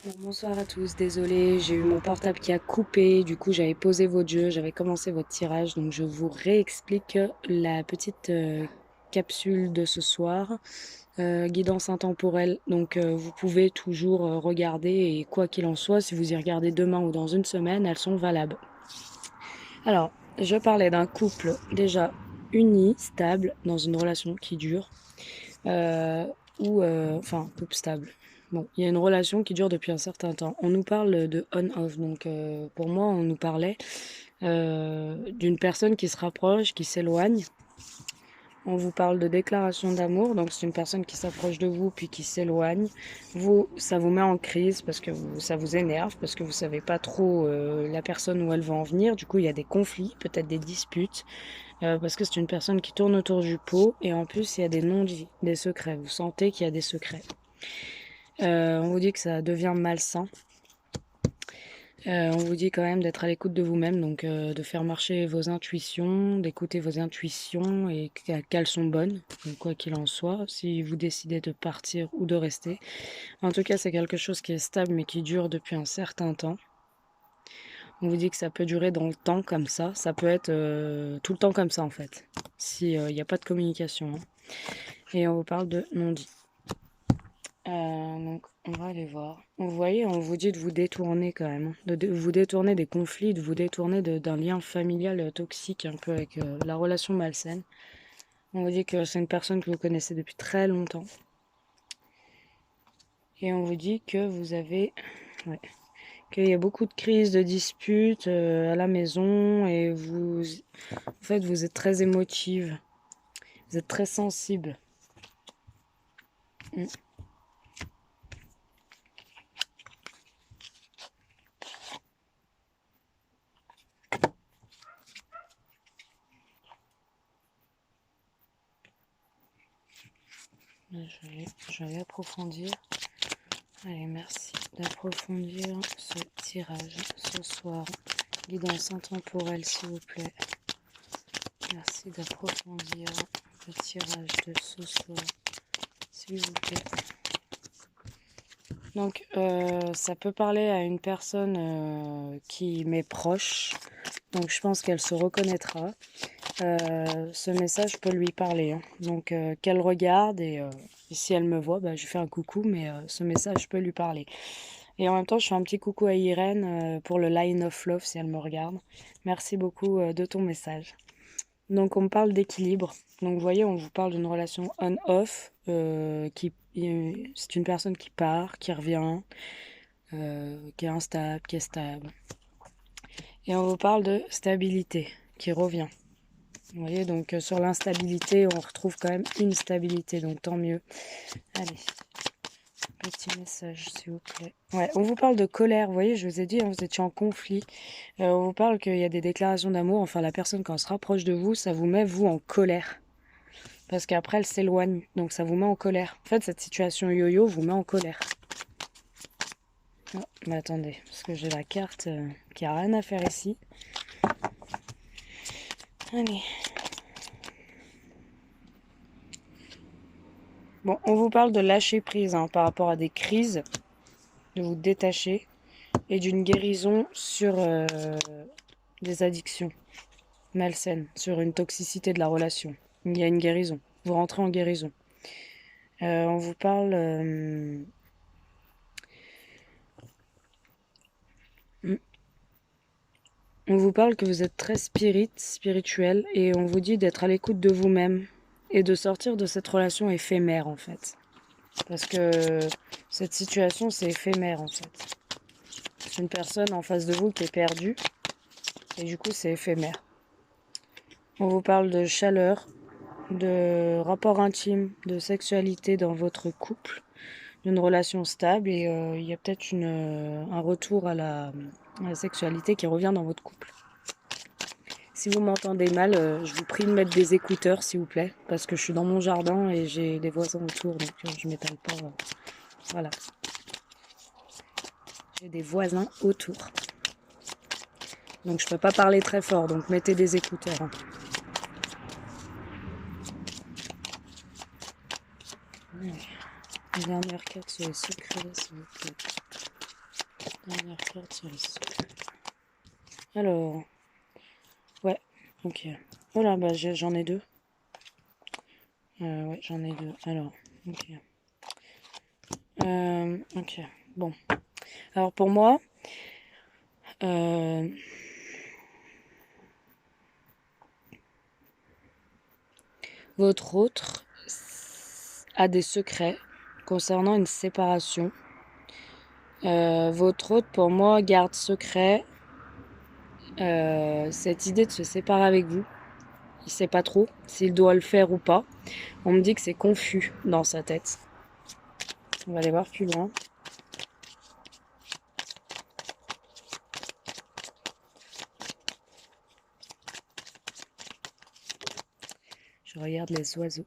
Bon, bonsoir à tous, désolée, j'ai eu mon portable qui a coupé, du coup j'avais posé votre jeu, j'avais commencé votre tirage, donc je vous réexplique la petite capsule de ce soir, guidance intemporelle, donc vous pouvez toujours regarder et quoi qu'il en soit, si vous y regardez demain ou dans une semaine, elles sont valables. Alors, je parlais d'un couple déjà uni, stable, dans une relation qui dure, euh, enfin, couple stable. Bon, il y a une relation qui dure depuis un certain temps. On nous parle de on-off, donc pour moi, on nous parlait d'une personne qui se rapproche, qui s'éloigne. On vous parle de déclaration d'amour, donc c'est une personne qui s'approche de vous puis qui s'éloigne. Vous, ça vous met en crise parce que ça vous énerve, parce que vous savez pas trop la personne où elle va en venir. Du coup, il y a des conflits, peut-être des disputes, parce que c'est une personne qui tourne autour du pot et en plus, il y a des non-dits, des secrets. Vous sentez qu'il y a des secrets. On vous dit que ça devient malsain. On vous dit quand même d'être à l'écoute de vous-même, donc de faire marcher vos intuitions, d'écouter vos intuitions et qu'elles sont bonnes, donc quoi qu'il en soit, si vous décidez de partir ou de rester. En tout cas, c'est quelque chose qui est stable mais qui dure depuis un certain temps. On vous dit que ça peut durer dans le temps comme ça peut être tout le temps comme ça en fait, si il n'y a pas de communication, hein. Et on vous parle de non-dit. Donc, on va aller voir. Vous voyez, on vous dit de vous détourner quand même, hein. De vous détourner des conflits, de vous détourner d'un lien familial toxique, un peu avec la relation malsaine. On vous dit que c'est une personne que vous connaissez depuis très longtemps. Et on vous dit que vous avez... Ouais, qu'il y a beaucoup de crises, de disputes à la maison et vous... En fait, vous êtes très émotive. Vous êtes très sensible. Mm. Je vais approfondir. Allez, merci d'approfondir ce tirage ce soir. Guidance intemporelle, s'il vous plaît. Merci d'approfondir le tirage de ce soir, s'il vous plaît. Donc, ça peut parler à une personne qui m'est proche. Donc, je pense qu'elle se reconnaîtra. Ce message peut lui parler, hein. Donc, qu'elle regarde et si elle me voit, bah, je fais un coucou, mais ce message peut lui parler. Et en même temps, je fais un petit coucou à Irène pour le Line of Love si elle me regarde. Merci beaucoup de ton message. Donc on me parle d'équilibre. Donc vous voyez, on vous parle d'une relation on-off, c'est une personne qui part, qui revient, qui est instable, qui est stable. Et on vous parle de stabilité, qui revient. Vous voyez, donc sur l'instabilité, on retrouve quand même une stabilité, donc tant mieux. Allez, petit message s'il vous plaît. Ouais, on vous parle de colère, vous voyez, je vous ai dit, hein, vous étiez en conflit. On vous parle qu'il y a des déclarations d'amour, enfin la personne quand elle se rapproche de vous, ça vous met vous en colère. Parce qu'après elle s'éloigne, donc ça vous met en colère. En fait, cette situation yo-yo vous met en colère. Oh, mais attendez, parce que j'ai la carte qui a rien à faire ici. Allez. Bon, on vous parle de lâcher prise hein, par rapport à des crises, de vous détacher et d'une guérison sur des addictions malsaines, sur une toxicité de la relation. Il y a une guérison. Vous rentrez en guérison. On vous parle... on vous parle que vous êtes très spirituel, et on vous dit d'être à l'écoute de vous-même et de sortir de cette relation éphémère en fait. Parce que cette situation c'est éphémère en fait. C'est une personne en face de vous qui est perdue et du coup c'est éphémère. On vous parle de chaleur, de rapport intime, de sexualité dans votre couple, d'une relation stable et il y a peut-être un retour à à la sexualité qui revient dans votre couple. Si vous m'entendez mal, je vous prie de mettre des écouteurs s'il vous plaît, parce que je suis dans mon jardin et j'ai des voisins autour, donc je m'étale pas. Voilà, j'ai des voisins autour, donc je peux pas parler très fort, donc mettez des écouteurs, hein. La dernière carte sur les secrets, s'il vous plaît. Dernière carte sur les secrets. Alors, ouais, ok. Oh là, bah j'en ai deux. Ouais, j'en ai deux. Alors, ok. Ok, bon. Alors pour moi, euh, votre autre a des secrets concernant une séparation. Votre autre, pour moi, garde secret cette idée de se séparer avec vous. Il sait pas trop s'il doit le faire ou pas. On me dit que c'est confus dans sa tête. On va aller voir plus loin. Je regarde les oiseaux.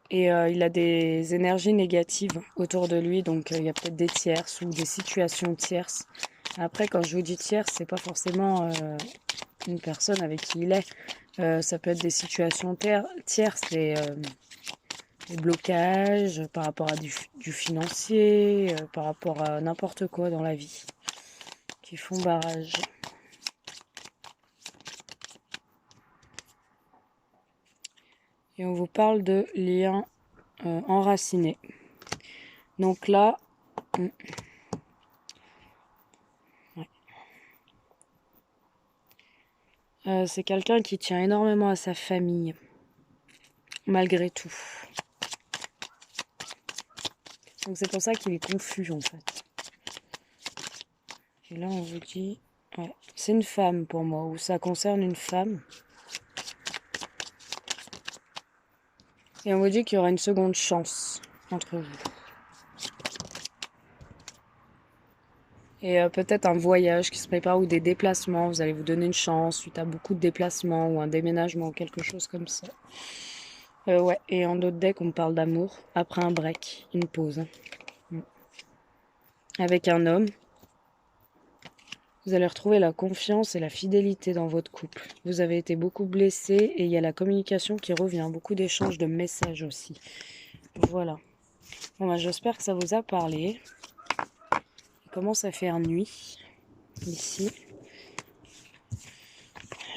Et il a des énergies négatives autour de lui, donc il y a peut-être des tierces ou des situations tierces. Après, quand je vous dis tierce, c'est pas forcément une personne avec qui il est. Ça peut être des situations tierces, des blocages par rapport à du financier, par rapport à n'importe quoi dans la vie, qui font barrage. Et on vous parle de liens enracinés. Donc là, c'est quelqu'un qui tient énormément à sa famille, malgré tout. Donc c'est pour ça qu'il est confus en fait. Et là on vous dit, ouais, c'est une femme pour moi, ou ça concerne une femme. Et on vous dit qu'il y aura une seconde chance entre vous. Et peut-être un voyage qui se prépare ou des déplacements. Vous allez vous donner une chance suite à beaucoup de déplacements ou un déménagement ou quelque chose comme ça. Ouais, et en d'autres decks, on parle d'amour. Après un break, une pause. Avec un homme, vous allez retrouver la confiance et la fidélité dans votre couple. Vous avez été beaucoup blessé et il y a la communication qui revient. Beaucoup d'échanges de messages aussi. Voilà. Bon, bah, j'espère que ça vous a parlé. Il commence à faire nuit ici.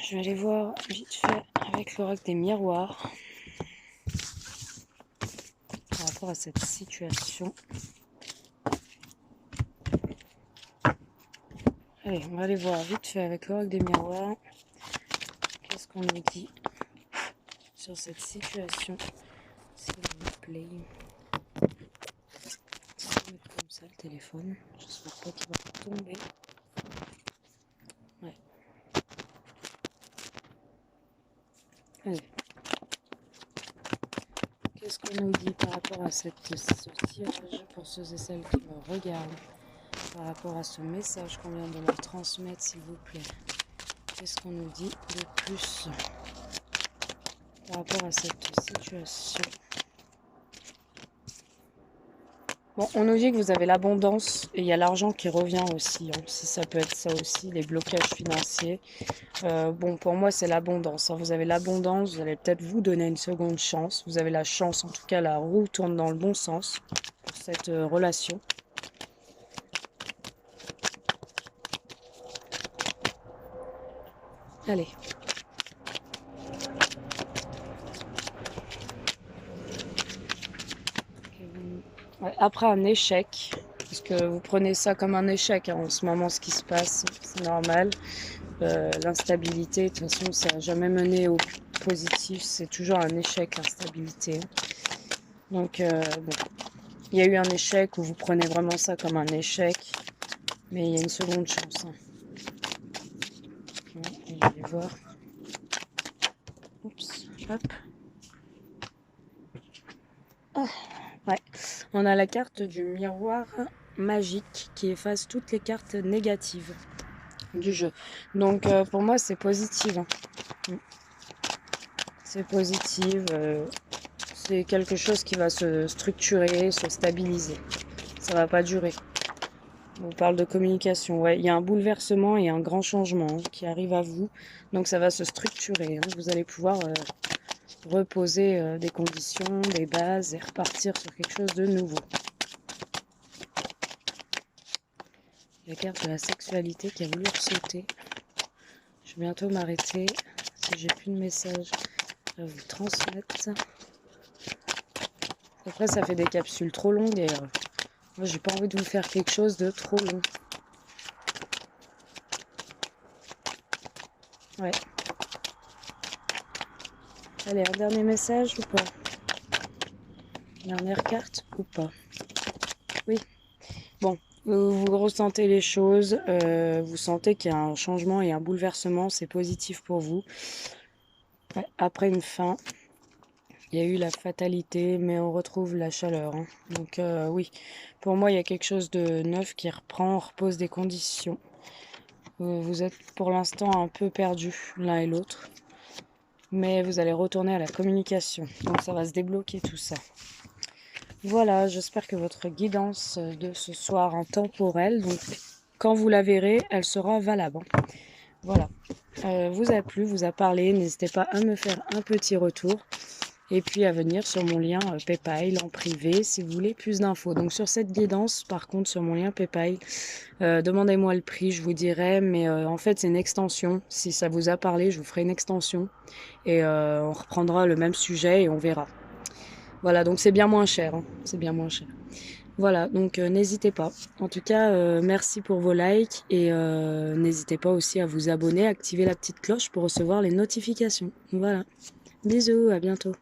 Je vais aller voir vite fait avec l'oracle des miroirs par rapport à cette situation. Allez, on va aller voir vite fait avec l'oracle des miroirs. Qu'est-ce qu'on nous dit sur cette situation, s'il vous plaît. Je vais mettre comme ça le téléphone. J'espère pas qu'il va tomber. Ouais. Allez. Qu'est-ce qu'on nous dit par rapport à ce tirage pour ceux et celles qui me regardent, par rapport à ce message qu'on vient de me transmettre, s'il vous plaît. Qu'est-ce qu'on nous dit de plus par rapport à cette situation? Bon, on nous dit que vous avez l'abondance et il y a l'argent qui revient aussi. Hein, si ça peut être ça aussi, les blocages financiers. Bon, pour moi, c'est l'abondance. Hein. Vous avez l'abondance, vous allez peut-être vous donner une seconde chance. Vous avez la chance, en tout cas, la roue tourne dans le bon sens pour cette relation. Allez. Ouais, après un échec, parce que vous prenez ça comme un échec hein, en ce moment, ce qui se passe, c'est normal. L'instabilité, de toute façon, ça n'a jamais mené au positif, c'est toujours un échec, l'instabilité. Donc, bon, il y a eu un échec où vous prenez vraiment ça comme un échec, mais il y a une seconde chance. Hein. Ouais, je vais aller voir. Oups, hop. Oh, ouais, on a la carte du miroir magique qui efface toutes les cartes négatives du jeu. Donc pour moi c'est positif. Hein. C'est positif. C'est quelque chose qui va se structurer, se stabiliser. Ça va pas durer. On parle de communication. Ouais, il y a un bouleversement et un grand changement qui arrive à vous. Donc ça va se structurer. Hein. Vous allez pouvoir reposer des conditions, des bases et repartir sur quelque chose de nouveau. La carte de la sexualité qui a voulu sauter. Je vais bientôt m'arrêter. Si j'ai plus de messages à vous transmettre. Après, ça fait des capsules trop longues et moi, j'ai pas envie de vous faire quelque chose de trop long. Ouais. Allez, un dernier message ou pas? Dernière carte ou pas? Oui. Bon, vous ressentez les choses, vous sentez qu'il y a un changement et un bouleversement, c'est positif pour vous. Ouais, après une fin, il y a eu la fatalité, mais on retrouve la chaleur. Hein. Donc oui, pour moi, il y a quelque chose de neuf qui reprend, repose des conditions. Vous êtes pour l'instant un peu perdus l'un et l'autre, mais vous allez retourner à la communication. Donc ça va se débloquer tout ça. Voilà, j'espère que votre guidance de ce soir intemporelle, donc quand vous la verrez, elle sera valable. Voilà, vous a plu, vous a parlé, n'hésitez pas à me faire un petit retour et puis à venir sur mon lien PayPal en privé si vous voulez plus d'infos. Donc sur cette guidance, par contre, sur mon lien PayPal, demandez-moi le prix, je vous dirai, mais en fait c'est une extension. Si ça vous a parlé, je vous ferai une extension et on reprendra le même sujet et on verra. Voilà, donc c'est bien moins cher, hein. C'est bien moins cher. Voilà, donc n'hésitez pas. En tout cas, merci pour vos likes et n'hésitez pas aussi à vous abonner, activer la petite cloche pour recevoir les notifications. Voilà. Bisous, à bientôt.